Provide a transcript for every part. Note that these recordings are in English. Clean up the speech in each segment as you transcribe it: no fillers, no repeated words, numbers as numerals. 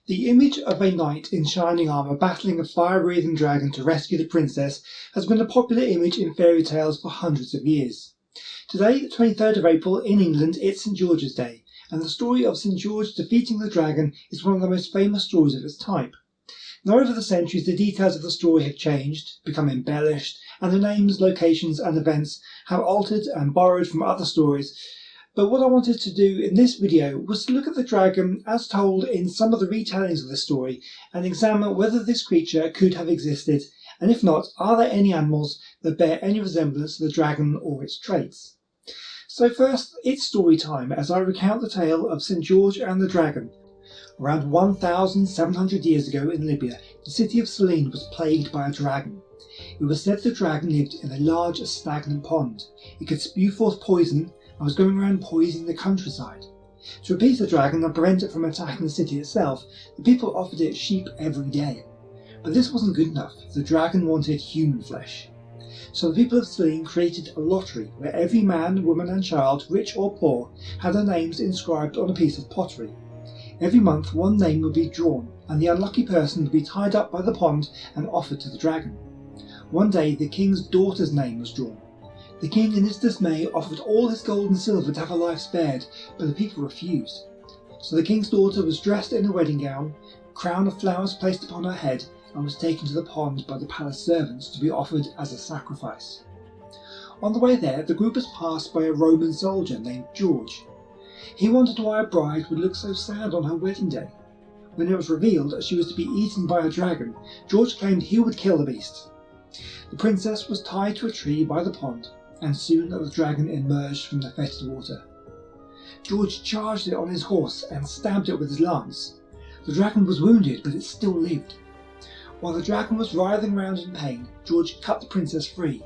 The image of a knight in shining armour battling a fire-breathing dragon to rescue the princess has been a popular image in fairy tales for hundreds of years. Today, the 23rd of April, in England, it's St. George's Day, and the story of St. George defeating the dragon is one of the most famous stories of its type. Now, over the centuries, the details of the story have changed, become embellished, and the names, locations, and events have altered and borrowed from other stories. But what I wanted to do in this video was to look at the dragon as told in some of the retellings of the story and examine whether this creature could have existed, and if not, are there any animals that bear any resemblance to the dragon or its traits. So first, it's story time as I recount the tale of St. George and the dragon. Around 1,700 years ago in Libya, the city of Selene was plagued by a dragon. It was said the dragon lived in a large stagnant pond. It could spew forth poison and was going around poisoning the countryside. To appease the dragon and prevent it from attacking the city itself, the people offered it sheep every day. But this wasn't good enough. The dragon wanted human flesh. So the people of Selene created a lottery where every man, woman and child, rich or poor, had their names inscribed on a piece of pottery. Every month one name would be drawn, and the unlucky person would be tied up by the pond and offered to the dragon. One day the king's daughter's name was drawn. The king, in his dismay, offered all his gold and silver to have her life spared, but the people refused. So the king's daughter was dressed in a wedding gown, a crown of flowers placed upon her head, and was taken to the pond by the palace servants to be offered as a sacrifice. On the way there, the group was passed by a Roman soldier named George. He wondered why a bride would look so sad on her wedding day. When it was revealed that she was to be eaten by a dragon, George claimed he would kill the beast. The princess was tied to a tree by the pond, and soon the dragon emerged from the fetid water. George charged it on his horse and stabbed it with his lance. The dragon was wounded, but it still lived. While the dragon was writhing around in pain, George cut the princess free.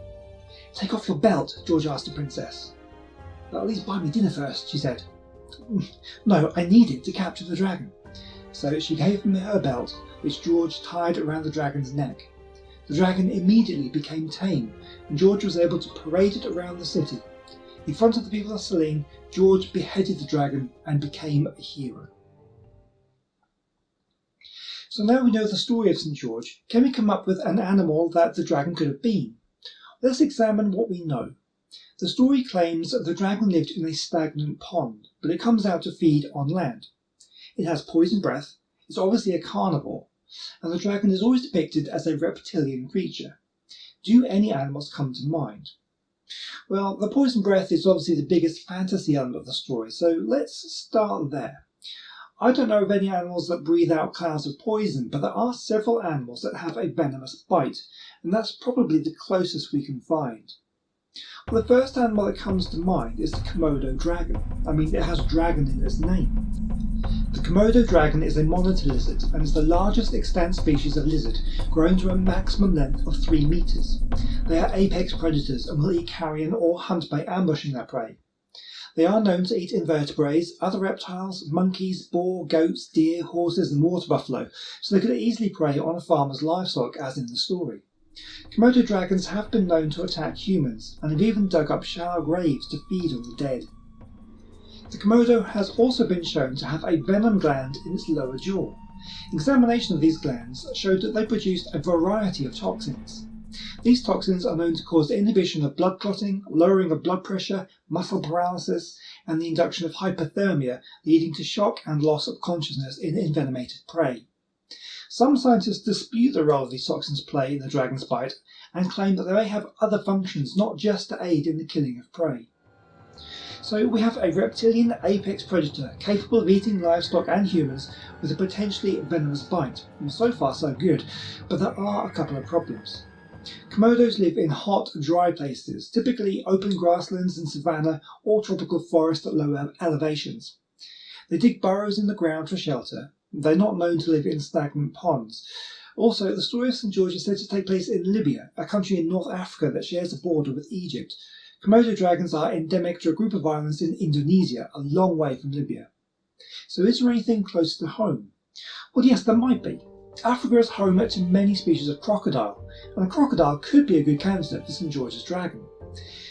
"Take off your belt," George asked the princess. "At least buy me dinner first," she said. "No, I need it to capture the dragon." So she gave him her belt, which George tied around the dragon's neck. The dragon immediately became tame, and George was able to parade it around the city. In front of the people of Selene, George beheaded the dragon and became a hero. So now we know the story of St. George, can we come up with an animal that the dragon could have been? Let's examine what we know. The story claims that the dragon lived in a stagnant pond, but it comes out to feed on land. It has poison breath, it's obviously a carnivore, and the dragon is always depicted as a reptilian creature. Do any animals come to mind? Well, the poison breath is obviously the biggest fantasy element of the story, so let's start there. I don't know of any animals that breathe out clouds of poison, but there are several animals that have a venomous bite, and that's probably the closest we can find. Well, the first animal that comes to mind is the Komodo Dragon. It has dragon in its name. The Komodo dragon is a monitor lizard and is the largest extant species of lizard, growing to a maximum length of 3 meters. They are apex predators and will eat carrion or hunt by ambushing their prey. They are known to eat invertebrates, other reptiles, monkeys, boar, goats, deer, horses and water buffalo, so they could easily prey on a farmer's livestock, as in the story. Komodo dragons have been known to attack humans and have even dug up shallow graves to feed on the dead. The Komodo has also been shown to have a venom gland in its lower jaw. Examination of these glands showed that they produced a variety of toxins. These toxins are known to cause the inhibition of blood clotting, lowering of blood pressure, muscle paralysis, and the induction of hypothermia, leading to shock and loss of consciousness in envenomated prey. Some scientists dispute the role these toxins play in the dragon's bite and claim that they may have other functions, not just to aid in the killing of prey. So we have a reptilian apex predator capable of eating livestock and humans with a potentially venomous bite. And so far so good, but there are a couple of problems. Komodos live in hot, dry places, typically open grasslands and savanna or tropical forest at low elevations. They dig burrows in the ground for shelter. They're not known to live in stagnant ponds. Also, the story of St. George is said to take place in Libya, a country in North Africa that shares a border with Egypt. Komodo dragons are endemic to a group of islands in Indonesia, a long way from Libya. So is there anything close to home? Well, yes, there might be. Africa is home to many species of crocodile, and a crocodile could be a good candidate for St. George's dragon.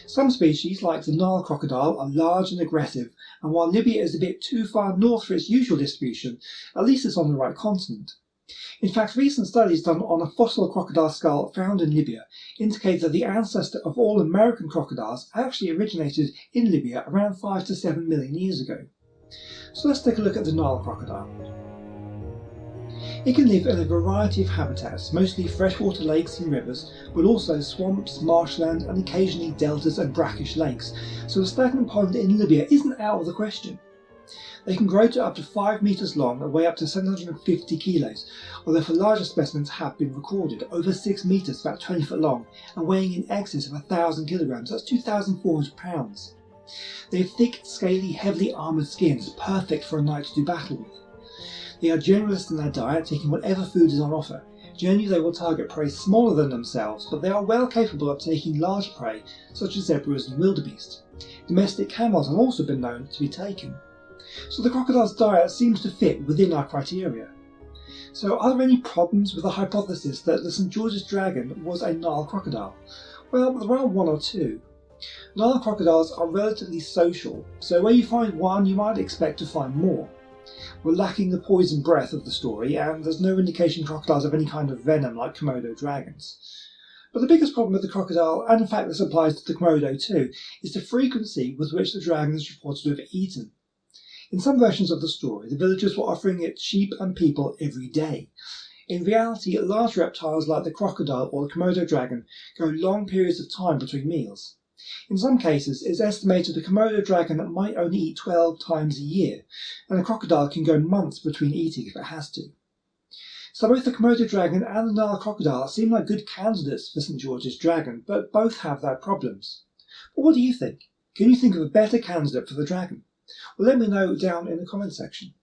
Some species, like the Nile crocodile, are large and aggressive, and while Libya is a bit too far north for its usual distribution, at least it's on the right continent. In fact, recent studies done on a fossil crocodile skull found in Libya indicate that the ancestor of all American crocodiles actually originated in Libya around 5 to 7 million years ago. So let's take a look at the Nile crocodile. It can live in a variety of habitats, mostly freshwater lakes and rivers, but also swamps, marshland, and occasionally deltas and brackish lakes, so a stagnant pond in Libya isn't out of the question. They can grow to up to 5 metres long and weigh up to 750 kilos, although for larger specimens have been recorded, over 6 metres, about 20 foot long, and weighing in excess of 1,000 kilograms, that's 2,400 pounds. They have thick, scaly, heavily armoured skins, perfect for a knight to do battle with. They are generalists in their diet, taking whatever food is on offer. Generally they will target prey smaller than themselves, but they are well capable of taking large prey, such as zebras and wildebeest. Domestic camels have also been known to be taken. So the crocodile's diet seems to fit within our criteria. So are there any problems with the hypothesis that the St. George's dragon was a Nile crocodile? Well, there are one or two. Nile crocodiles are relatively social, so where you find one you might expect to find more. We're lacking the poison breath of the story, and there's no indication crocodiles have any kind of venom like Komodo dragons. But the biggest problem with the crocodile, and in fact this applies to the Komodo too, is the frequency with which the dragon is reported to have eaten. In some versions of the story, the villagers were offering it sheep and people every day. In reality, large reptiles like the crocodile or the Komodo dragon go long periods of time between meals. In some cases, it's estimated a Komodo dragon might only eat 12 times a year, and a crocodile can go months between eating if it has to. So both the Komodo dragon and the Nile crocodile seem like good candidates for St. George's dragon, but both have their problems. But what do you think? Can you think of a better candidate for the dragon? Well, let me know down in the comments section.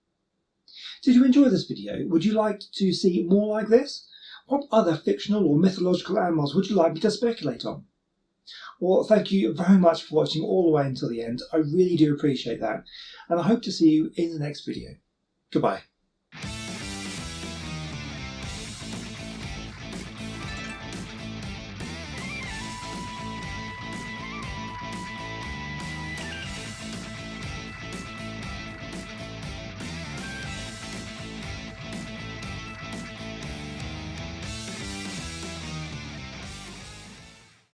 Did you enjoy this video? Would you like to see more like this? What other fictional or mythological animals would you like me to speculate on? Well, thank you very much for watching all the way until the end. I really do appreciate that, and I hope to see you in the next video. Goodbye.